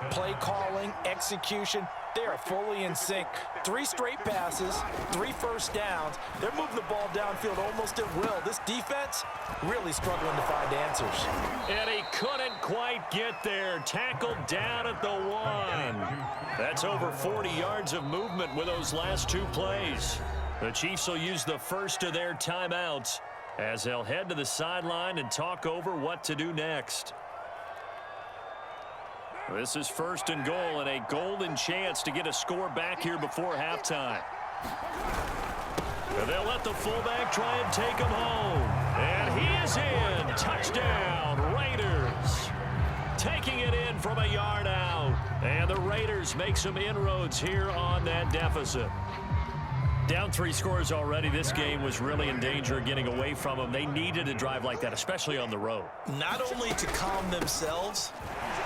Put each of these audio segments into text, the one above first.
Play calling, execution, they are fully in sync. 3 straight passes, 3 first downs. They're moving the ball downfield almost at will. This defense really struggling to find answers. And he couldn't quite get there. Tackled down at the 1. That's over 40 yards of movement with those last 2 plays. The Chiefs will use the first of their timeouts as they'll head to the sideline and talk over what to do next. This is 1st and goal and a golden chance to get a score back here before halftime. And they'll let the fullback try and take him home. And he is in. Touchdown, Raiders. Taking it in from a yard out. And the Raiders make some inroads here on that deficit. Down 3 scores already. This game was really in danger of getting away from them. They needed a drive like that, especially on the road. Not only to calm themselves,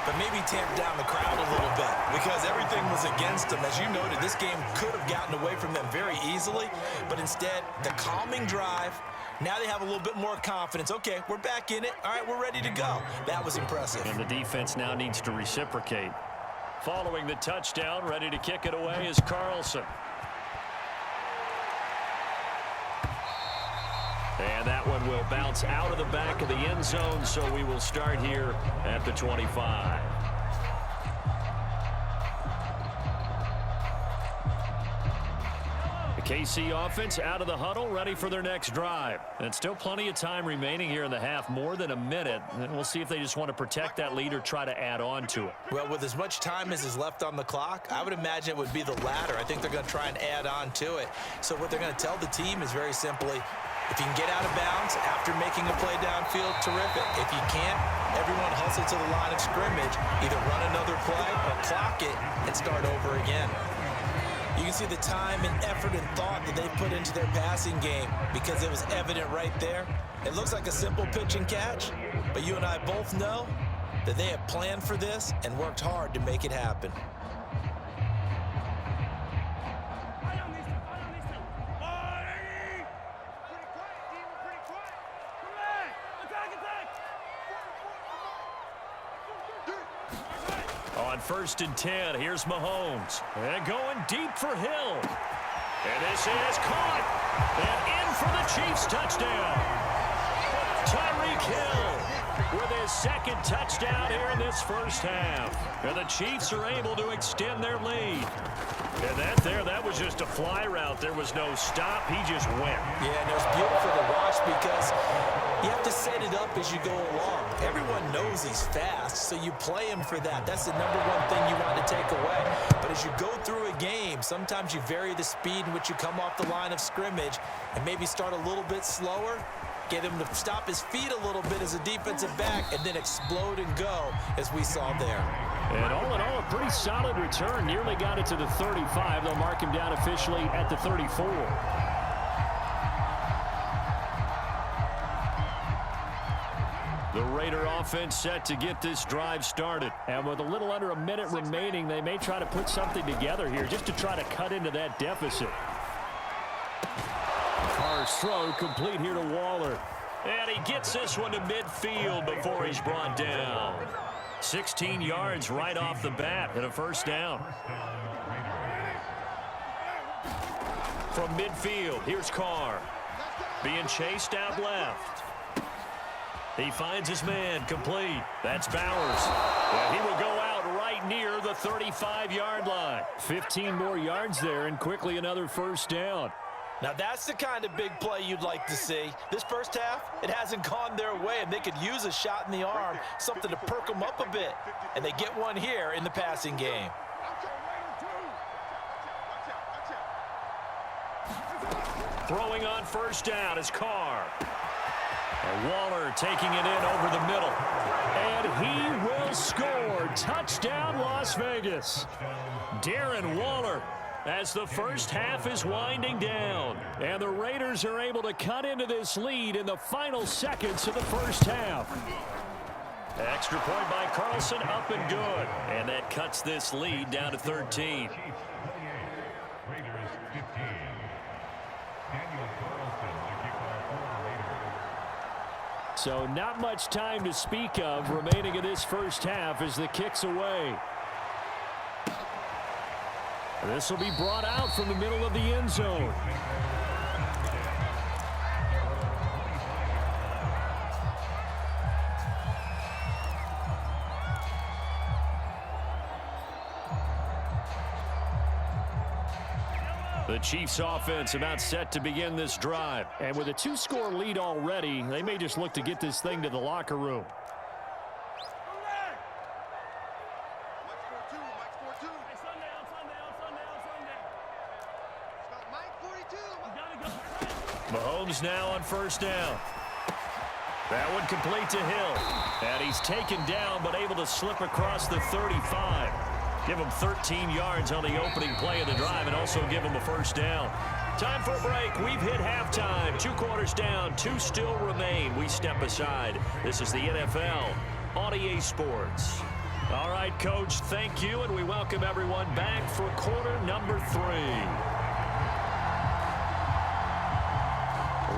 but maybe tamp down the crowd a little bit because everything was against them. As you noted, this game could have gotten away from them very easily, but instead, the calming drive, now they have a little bit more confidence. Okay, we're back in it. All right, we're ready to go. That was impressive. And the defense now needs to reciprocate. Following the touchdown, ready to kick it away is Carlson. And that one will bounce out of the back of the end zone, so we will start here at the 25. The KC offense out of the huddle, ready for their next drive. And still plenty of time remaining here in the half, more than a minute. And we'll see if they just want to protect that lead or try to add on to it. Well, with as much time as is left on the clock, I would imagine it would be the latter. I think they're going to try and add on to it. So what they're going to tell the team is very simply, if you can get out of bounds after making a play downfield, terrific. If you can't, everyone hustle to the line of scrimmage. Either run another play or clock it and start over again. You can see the time and effort and thought that they put into their passing game because it was evident right there. It looks like a simple pitch and catch, but you and I both know that they have planned for this and worked hard to make it happen. On 1st and 10, here's Mahomes. And going deep for Hill. And this is caught. And in for the Chiefs touchdown. Tyreek Hill with his 2nd touchdown here in this first half. And the Chiefs are able to extend their lead. And that was just a fly route. There was no stop. He just went. Yeah, and it was beautiful to watch because you have to set it up as you go along. Everyone knows he's fast, so you play him for that. That's the number one thing you want to take away. But as you go through a game, sometimes you vary the speed in which you come off the line of scrimmage and maybe start a little bit slower, get him to stop his feet a little bit as a defensive back, and then explode and go, as we saw there. And all in all, a pretty solid return. Nearly got it to the 35. They'll mark him down officially at the 34. The Raider offense set to get this drive started. And with a little under a minute remaining, they may try to put something together here just to try to cut into that deficit. Carr's throw complete here to Waller. And he gets this one to midfield before he's brought down. 16 yards right off the bat and a first down. From midfield, here's Carr. Being chased out left. He finds his man complete. That's Bowers. And he will go out right near the 35-yard line. 15 more yards there and quickly another first down. Now that's the kind of big play you'd like to see. This first half, it hasn't gone their way, and they could use a shot in the arm, something to perk them up a bit. And they get one here in the passing game. Throwing on first down is Carr. And Waller taking it in over the middle. And he will score. Touchdown, Las Vegas. Darren Waller, as the first half is winding down. And the Raiders are able to cut into this lead in the final seconds of the first half. Extra point by Carlson, up and good. And that cuts this lead down to 13. So not much time to speak of remaining in this first half as the kick's away. This will be brought out from the middle of the end zone. The Chiefs offense about set to begin this drive. And with a 2-score lead already, they may just look to get this thing to the locker room. Mahomes now on first down. That one complete to Hill. And he's taken down but able to slip across the 35. Give him 13 yards on the opening play of the drive and also give him a first down. Time for a break. We've hit halftime. 2 quarters down. 2 still remain. We step aside. This is the NFL on EA Sports. All right, Coach, thank you, and we welcome everyone back for quarter number 3.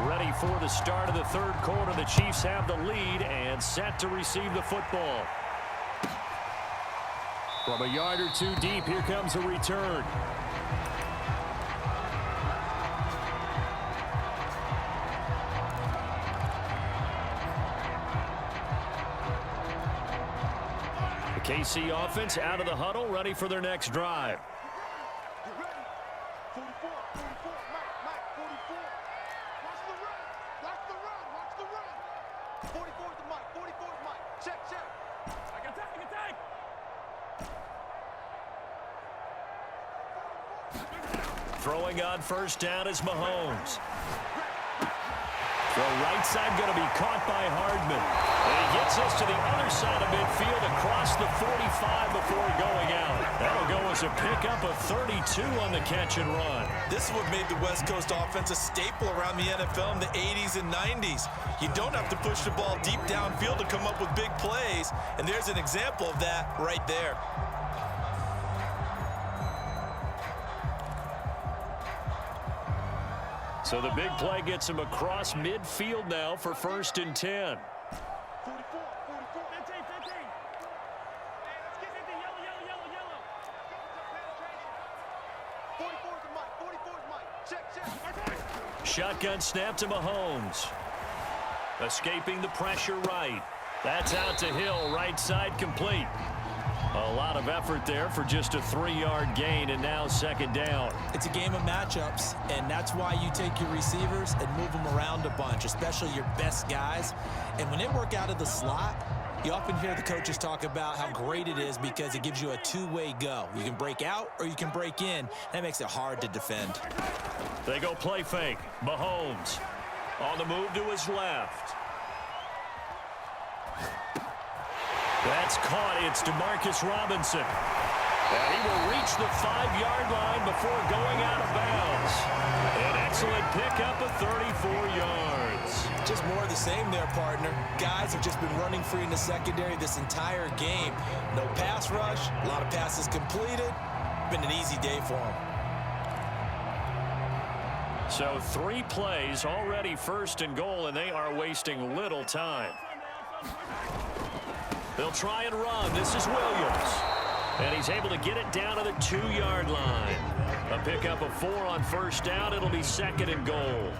Ready for the start of the third quarter. The Chiefs have the lead and set to receive the football. From a yard or 2 deep, here comes a return. The KC offense out of the huddle, ready for their next drive. Throwing on first down is Mahomes. Throw right side going to be caught by Hardman. And he gets us to the other side of midfield across the 45 before going out. That'll go as a pickup of 32 on the catch and run. This is what made the West Coast offense a staple around the NFL in the 80s and 90s. You don't have to push the ball deep downfield to come up with big plays. And there's an example of that right there. So the big play gets him across midfield now for 1st and 10. Shotgun snap to Mahomes. Escaping the pressure right. That's out to Hill, right side complete. A lot of effort there for just a 3-yard gain, and now 2nd down. It's a game of matchups, and that's why you take your receivers and move them around a bunch, especially your best guys. And when they work out of the slot, you often hear the coaches talk about how great it is because it gives you a 2-way go. You can break out or you can break in. That makes it hard to defend. They go play fake. Mahomes on the move to his left. That's caught. It's DeMarcus Robinson. And he will reach the 5-yard line before going out of bounds. An excellent pickup of 34 yards. Just more of the same there, partner. Guys have just been running free in the secondary this entire game. No pass rush, a lot of passes completed. Been an easy day for them. So 3 plays, already 1st and goal, and they are wasting little time. They'll try and run. This is Williams. And he's able to get it down to the 2-yard line. A pickup of 4 on 1st down. It'll be 2nd and goal.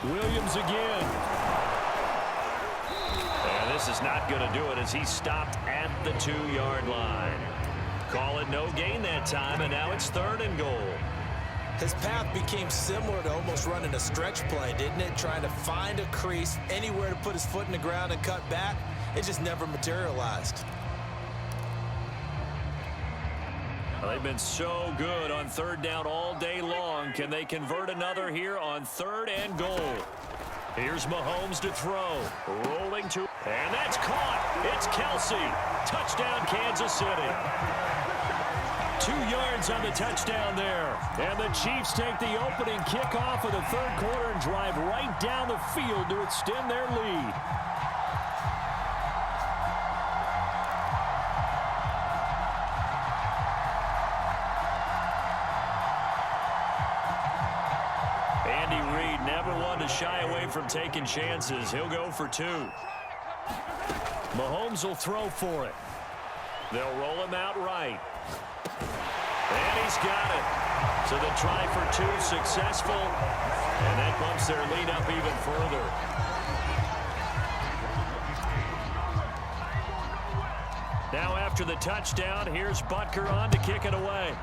Williams again. And this is not going to do it as he stopped at the 2-yard line. Call it no gain that time, and now it's 3rd and goal. His path became similar to almost running a stretch play, didn't it? Trying to find a crease, anywhere to put his foot in the ground and cut back. It just never materialized. Well, they've been so good on 3rd down all day long. Can they convert another here on 3rd and goal? Here's Mahomes to throw. Rolling to, and that's caught. It's Kelsey. Touchdown, Kansas City. 2 yards on the touchdown there. And the Chiefs take the opening kickoff of the 3rd quarter and drive right down the field to extend their lead. Andy Reid never one to shy away from taking chances. He'll go for 2. Mahomes will throw for it. They'll roll him out right. And he's got it. So the try for 2 successful. And that bumps their lead up even further. Now after the touchdown, here's Butker on to kick it away.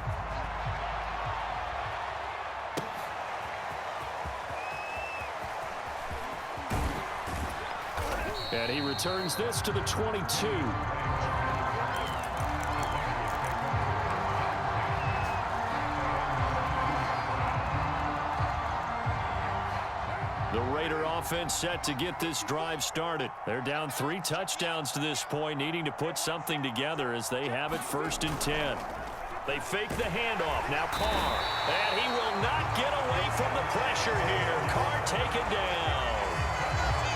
And he returns this to the 22. The Raider offense set to get this drive started. They're down 3 touchdowns to this point, needing to put something together as they have it 1st and 10. They fake the handoff. Now Carr. And he will not get away from the pressure here. Carr taken down.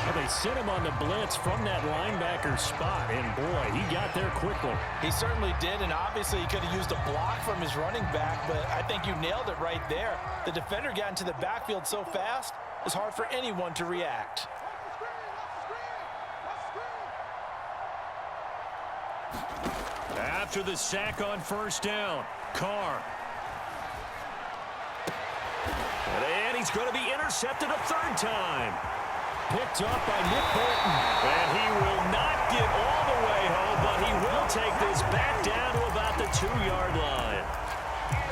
Well, they sent him on the blitz from that linebacker spot, and boy, he got there quickly. He certainly did, and obviously he could have used a block from his running back, but I think you nailed it right there. The defender got into the backfield so fast, it's hard for anyone to react. After the sack on 1st down, Carr. And he's going to be intercepted a 3rd time. Picked up by Nick Bolton. And he will not get all the way home, but he will take this back down to about the 2-yard line.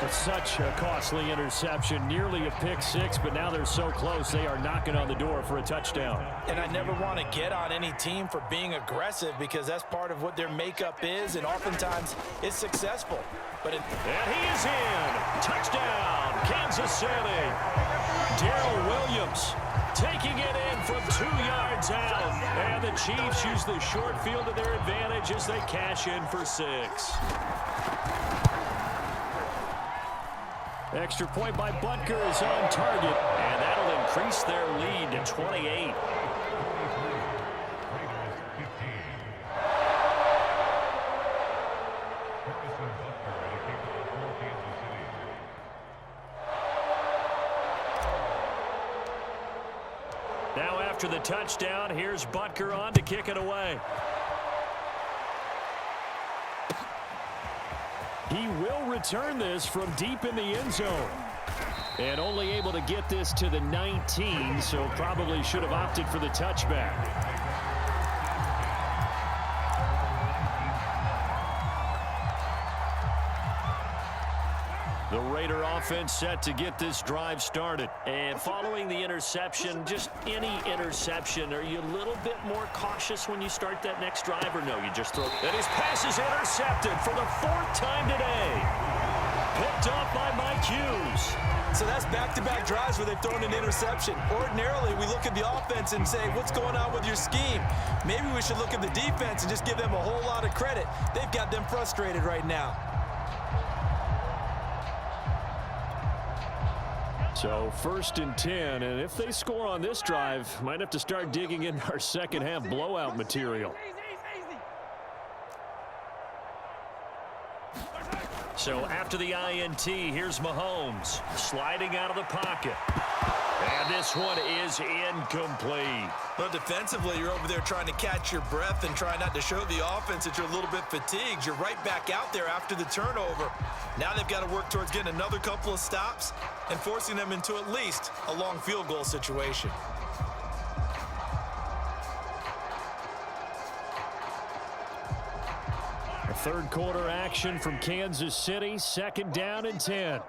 It's such a costly interception, nearly a pick 6, but now they're so close they are knocking on the door for a touchdown. And I never want to get on any team for being aggressive because that's part of what their makeup is, and oftentimes it's successful. And he is in. Touchdown, Kansas City. Darrell Williams taking it in from 2 yards out. And the Chiefs use the short field to their advantage as they cash in for 6. Extra point by Butker is on target, and that'll increase their lead to 28. Now after the touchdown, here's Butker on to kick it away. He will return this from deep in the end zone. And only able to get this to the 19, so probably should have opted for the touchback. The Raider offense set to get this drive started. And following the interception, just any interception, are you a little bit more cautious when you start that next drive, or no, you just throw? And his pass is intercepted for the 4th time today. Picked up by Mike Hughes. so that's back-to-back drives where they've thrown an interception. Ordinarily, we look at the offense and say, what's going on with your scheme? Maybe we should look at the defense and just give them a whole lot of credit. They've got them frustrated right now. So 1st and 10, and if they score on this drive, might have to start digging in our second half blowout material. So after the INT, here's Mahomes sliding out of the pocket. And this one is incomplete. Well, defensively, you're over there trying to catch your breath and try not to show the offense that you're a little bit fatigued. You're right back out there after the turnover. Now they've got to work towards getting another couple of stops and forcing them into at least a long field goal situation. A third quarter action from Kansas City, 2nd down and 10.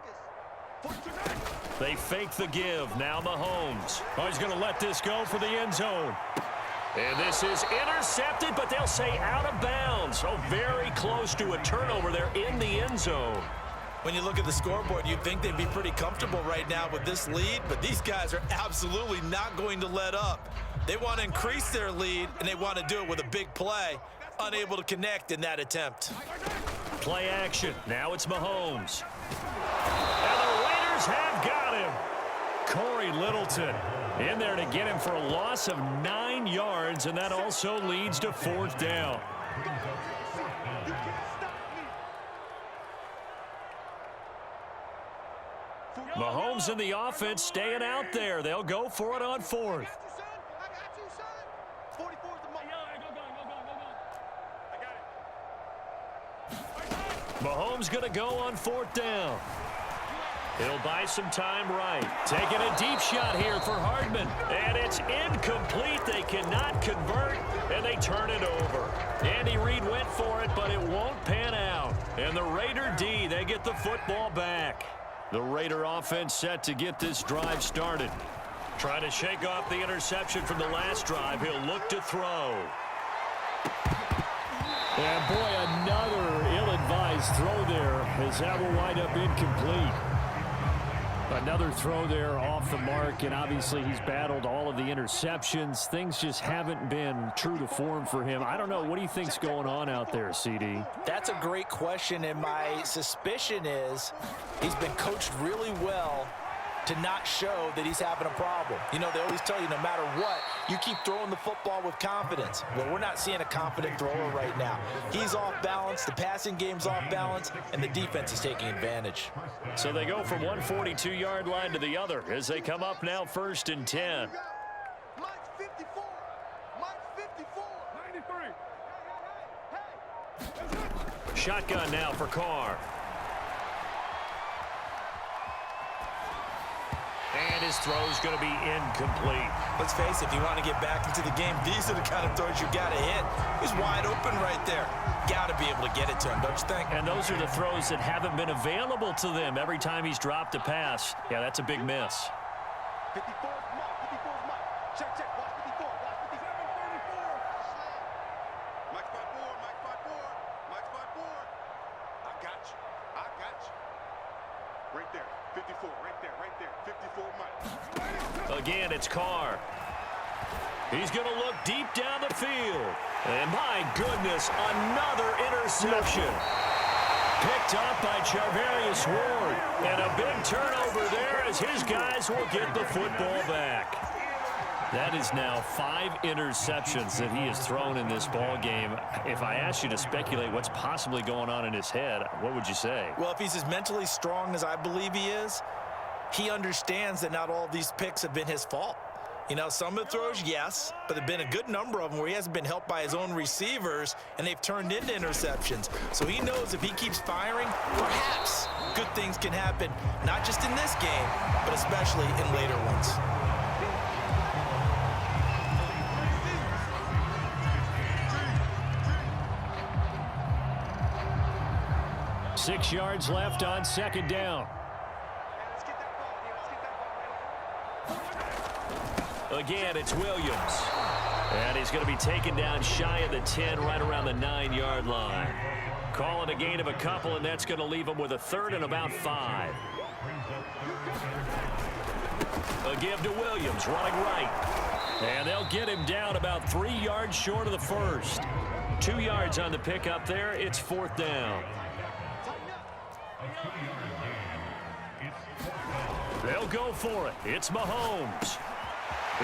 They fake the give. Now Mahomes. Oh, he's going to let this go for the end zone. And this is intercepted, but they'll say out of bounds. Oh, very close to a turnover there in the end zone. When you look at the scoreboard, you'd think they'd be pretty comfortable right now with this lead, but these guys are absolutely not going to let up. They want to increase their lead, and they want to do it with a big play. Unable to connect in that attempt. Play action. Now it's Mahomes. And the Raiders have got him. Corey Littleton in there to get him for a loss of 9 yards, and that also leads to 4th down. Mahomes and the offense staying out there. They'll go for it on 4th. Mahomes going to go on 4th down. He'll buy some time right. Taking a deep shot here for Hardman. And it's incomplete. They cannot convert, and they turn it over. Andy Reid went for it, but it won't pan out. And the Raider D, they get the football back. The Raider offense set to get this drive started. Trying to shake off the interception from the last drive. He'll look to throw. And boy, another ill-advised throw there, as that will wind up incomplete. Another throw there off the mark, and obviously he's battled all of the interceptions. Things just haven't been true to form for him. I don't know. What do you think's going on out there, CD? That's a great question, and my suspicion is he's been coached really well to not show that he's having a problem. You know, they always tell you no matter what, you keep throwing the football with confidence. Well, we're not seeing a confident thrower right now. He's off balance, the passing game's off balance, and the defense is taking advantage. So they go from 142-yard line to the other as they come up now 1st and 10. Mike's 54. Mike's 54. 93. Shotgun now for Carr. And his throw's going to be incomplete. Let's face it, if you want to get back into the game, these are the kind of throws you got to hit. He's wide open right there. Got to be able to get it to him, don't you think? And those are the throws that haven't been available to them every time he's dropped a pass. Yeah, that's a big miss. 54 is Mike. 54 is Mike. Check, check. Watch 54. Watch 57. 34. Mike's 54. Mike's 54. Mike's 54. I got you. I got you. Right there. 54. Right there. Right there. 54 Mike. Again, it's Carr. He's going to look deep down the field. And my goodness, another interception. Picked up by Charvarius Ward. And a big turnover there as his guys will get the football back. That is now 5 interceptions that he has thrown in this ball game. If I asked you to speculate what's possibly going on in his head, what would you say? Well, if he's as mentally strong as I believe he is, he understands that not all of these picks have been his fault. You know, some of the throws, yes, but there have been a good number of them where he hasn't been helped by his own receivers, and they've turned into interceptions. So he knows if he keeps firing, perhaps good things can happen, not just in this game, but especially in later ones. Six yards left on 2nd down. Again, it's Williams. And he's going to be taken down shy of the 10, right around the 9-yard line. Calling a gain of a couple, and that's going to leave him with a 3rd and about 5. A give to Williams, running right. And they'll get him down about 3 yards short of the first. 2 yards on the pickup there. It's 4th down. They'll go for it. It's Mahomes.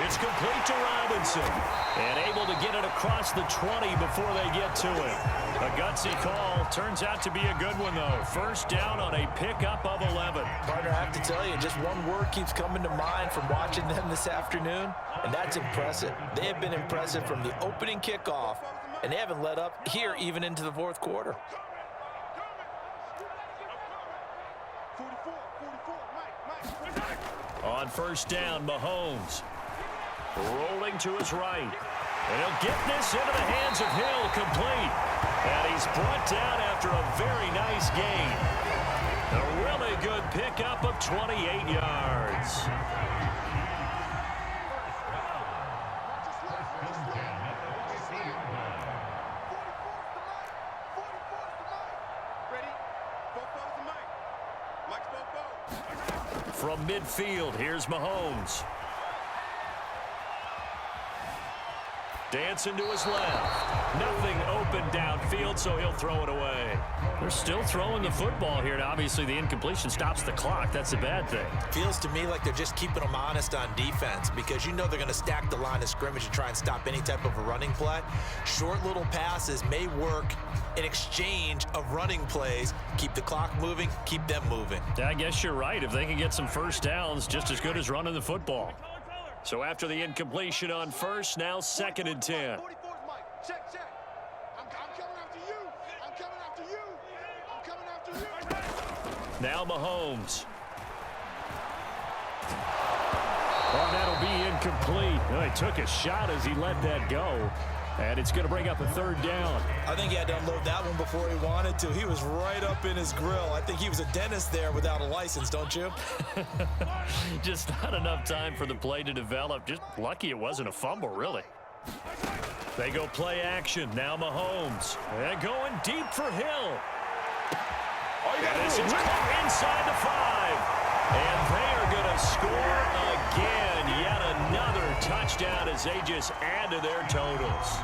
It's complete to Robinson. And able to get it across the 20 before they get to it. A gutsy call. Turns out to be a good one, though. 1st down on a pickup of 11. Partner, I have to tell you, just one word keeps coming to mind from watching them this afternoon, and that's impressive. They have been impressive from the opening kickoff, and they haven't let up here even into the 4th quarter. On 1st down, Mahomes. Rolling to his right. And he'll get this into the hands of Hill, complete. And he's brought down after a very nice gain. A really good pickup of 28 yards. From midfield, here's Mahomes. Dancing to his left. Nothing open downfield, so he'll throw it away. They're still throwing the football here, and obviously the incompletion stops the clock. That's a bad thing. Feels to me like they're just keeping them honest on defense because you know they're going to stack the line of scrimmage to try and stop any type of a running play. Short little passes may work in exchange of running plays. Keep the clock moving, keep them moving. Yeah, I guess you're right. If they can get some 1st downs, just as good as running the football. So after the incompletion on 1st, now 2nd and 10. 44 is Mike. Check, check. I'm coming after you. I'm coming after you. I'm coming Now Mahomes. Oh, that'll be incomplete. Oh, he took a shot as he let that go. And it's going to bring up a third down. I think he had to unload that one before he wanted to. He was right up in his grill. I think he was a dentist there without a license, don't you? Just not enough time for the play to develop. Just lucky it wasn't a fumble, really. They go play action. Now Mahomes. And going deep for Hill. And this is caught inside the 5. And they are going to score again. Yet another touchdown as they just add to their totals.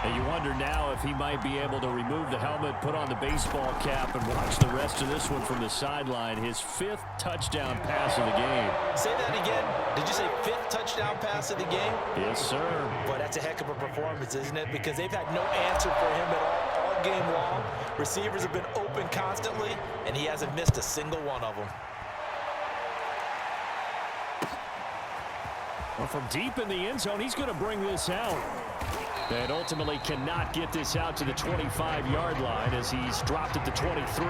And you wonder now if he might be able to remove the helmet, put on the baseball cap, and watch the rest of this one from the sideline. His 5th touchdown pass of the game. Say that again. Did you say 5th touchdown pass of the game? Yes, sir. Boy, that's a heck of a performance, isn't it? Because they've had no answer for him at all game long. Receivers have been open constantly, and he hasn't missed a single one of them. Well, from deep in the end zone, he's going to bring this out. And ultimately cannot get this out to the 25-yard line as he's dropped at the 23.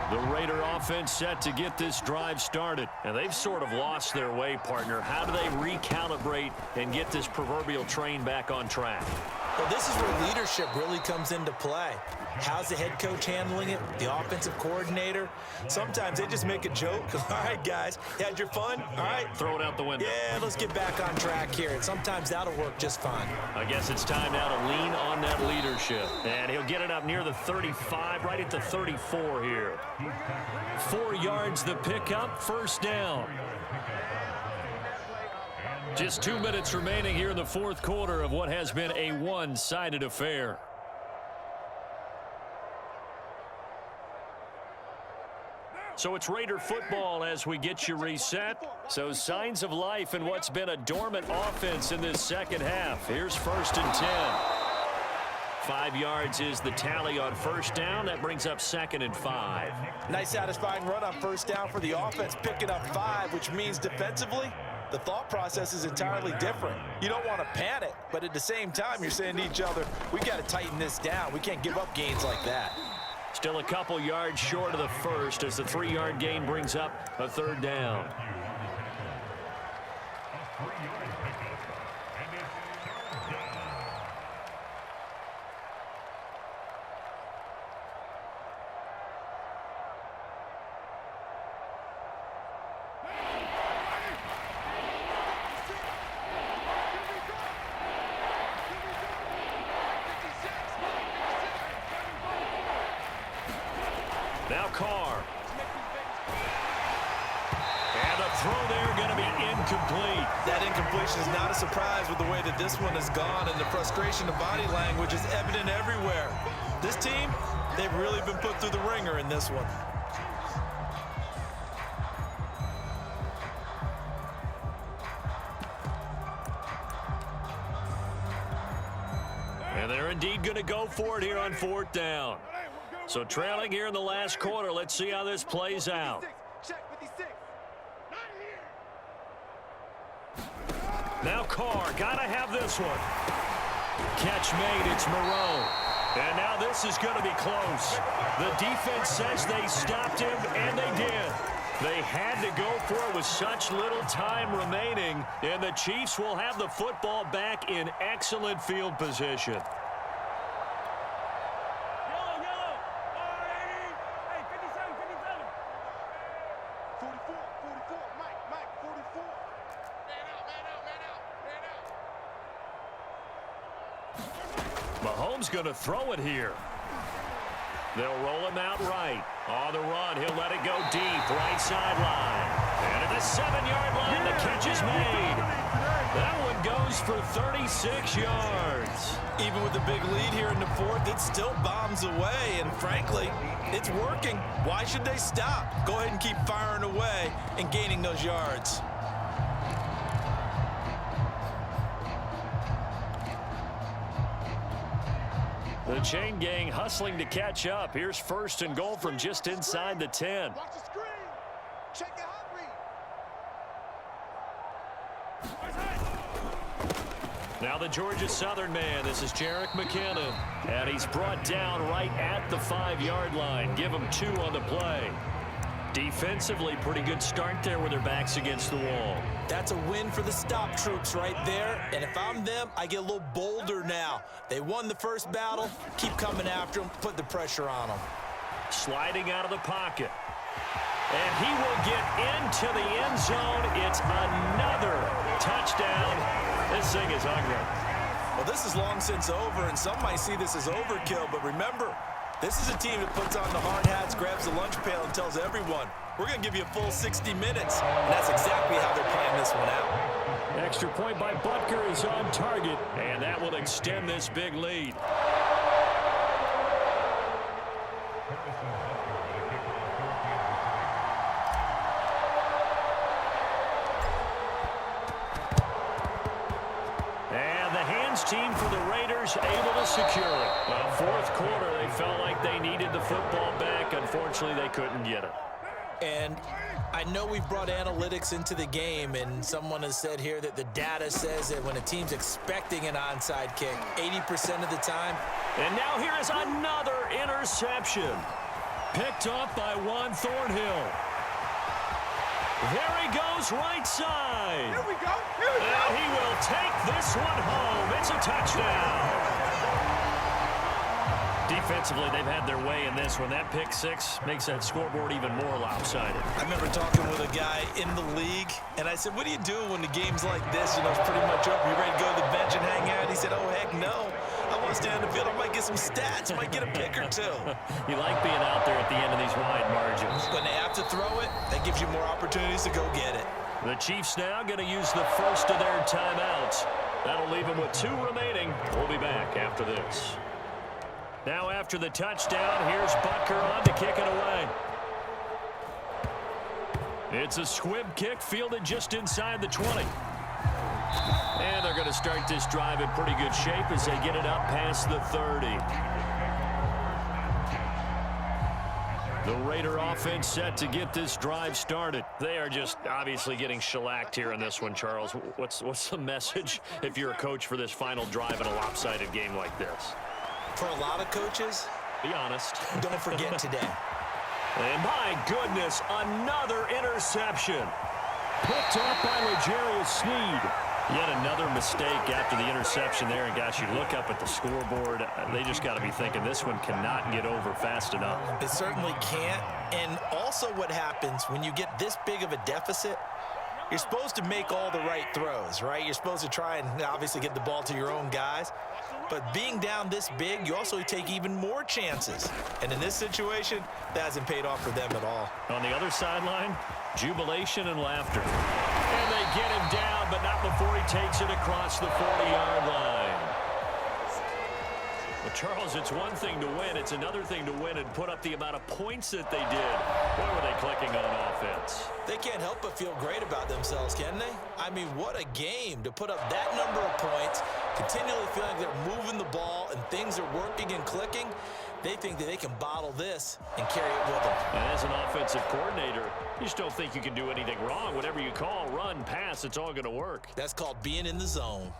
The Raider offense set to get this drive started. And they've sort of lost their way, partner. How do they recalibrate and get this proverbial train back on track? Well, this is where leadership really comes into play. How's the head coach handling it? The offensive coordinator? Sometimes they just make a joke. All right, guys, you had your fun? All right. Throw it out the window. Yeah, let's get back on track here. And sometimes that'll work just fine. I guess it's time now to lean on that leadership. And he'll get it up near the 35, right at the 34 here. 4 yards the pickup, first down. Just 2 minutes remaining here in the 4th quarter of what has been a one-sided affair. So it's Raider football as we get you reset. So signs of life in what's been a dormant offense in this second half. Here's 1st and 10. 5 yards is the tally on first down. That brings up 2nd and 5. Nice satisfying run on first down for the offense, picking up 5, which means defensively, the thought process is entirely different. You don't want to panic, but at the same time, you're saying to each other, we got to tighten this down. We can't give up gains like that. Still a couple yards short of the first as the 3-yard gain brings up a 3rd down. Now Carr. And the throw there going to be incomplete. That incompletion is not a surprise with the way that this one has gone, and the frustration of body language is evident everywhere. This team, they've really been put through the ringer in this one. And they're indeed going to go for it here on 4th down. So trailing here in the last quarter. Let's see how this plays out. Now Carr, gotta have this one. Catch made, it's Moreau. And now this is going to be close. The defense says they stopped him, and they did. They had to go for it with such little time remaining, and the Chiefs will have the football back in excellent field position. Mahomes going to throw it here. They'll roll him out right. On the run, he'll let it go deep, right sideline. And at the 7-yard line, the catch is made. That one goes for 36 yards. Even with the big lead here in the 4th, it still bombs away, and frankly, it's working. Why should they stop? Go ahead and keep firing away and gaining those yards. The chain gang hustling to catch up. Here's 1st and goal from just inside the 10. Watch the screen. Check the hot read. Now the Georgia Southern man, this is Jerick McKinnon. And he's brought down right at the 5-yard line. Give him 2 on the play. Defensively, pretty good start there with their backs against the wall. That's a win for the stop troops right there. And if I'm them, I get a little bolder now. They won the first battle. Keep coming after them. Put the pressure on them. Sliding out of the pocket. And he will get into the end zone. It's another touchdown. This thing is hungry. Well, this is long since over, and some might see this as overkill. But remember, this is a team that puts on the hard hats, grabs the lunch pail, and tells everyone, we're going to give you a full 60 minutes. And that's exactly how they're playing this one out. Extra point by Butker is on target, and that will extend this big lead. And the hands team for the Raiders able to secure it. Well, fourth quarter, they felt like they needed the football back. Unfortunately, they couldn't get it. And I know we've brought analytics into the game, and someone has said here that the data says that when a team's expecting an onside kick, 80% of the time. And now here is another interception. Picked off by Juan Thornhill. There he goes right side. Here we go. Here we go. And he will take this one home. It's a touchdown. Defensively, they've had their way in this one. That pick six makes that scoreboard even more lopsided. I remember talking with a guy in the league, and I said, what do you do when the game's like this? You know, it's pretty much over. You ready to go to the bench and hang out? He said, oh, heck no. I want to stay on the field. I might get some stats. I might get a pick or two. You like being out there at the end of these wide margins. When they have to throw it, that gives you more opportunities to go get it. The Chiefs now going to use the first of their timeouts. That'll leave them with 2 remaining. We'll be back after this. Now after the touchdown, here's Butker on to kick it away. It's a squib kick fielded just inside the 20. And they're going to start this drive in pretty good shape as they get it up past the 30. The Raider offense set to get this drive started. They are just obviously getting shellacked here in this one, Charles. What's the message if you're a coach for this final drive in a lopsided game like this? For a lot of coaches, be honest. Don't forget today. And my goodness, another interception. Picked off by L'Jarius Sneed. Yet another mistake after the interception there. And gosh, you look up at the scoreboard, they just got to be thinking this one cannot get over fast enough. It certainly can't. And also what happens when you get this big of a deficit, you're supposed to make all the right throws, right? You're supposed to try and obviously get the ball to your own guys. But being down this big, you also take even more chances. And in this situation, that hasn't paid off for them at all. On the other sideline, jubilation and laughter. And they get him down, but not before he takes it across the 40-yard line. Well, Charles, it's one thing to win. It's another thing to win and put up the amount of points that they did. Boy, were they clicking on offense. They can't help but feel great about themselves, can they? I mean, what a game to put up that number of points, continually feeling like they're moving the ball and things are working and clicking. They think that they can bottle this and carry it with them. And as an offensive coordinator, you just don't think you can do anything wrong. Whatever you call, run, pass, it's all going to work. That's called being in the zone.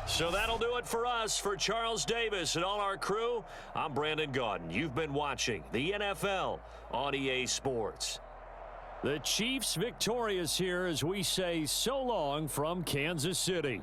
So that'll do it for us. For Charles Davis and all our crew, I'm Brandon Gaudin. You've been watching the NFL on EA Sports. The Chiefs victorious here as we say so long from Kansas City.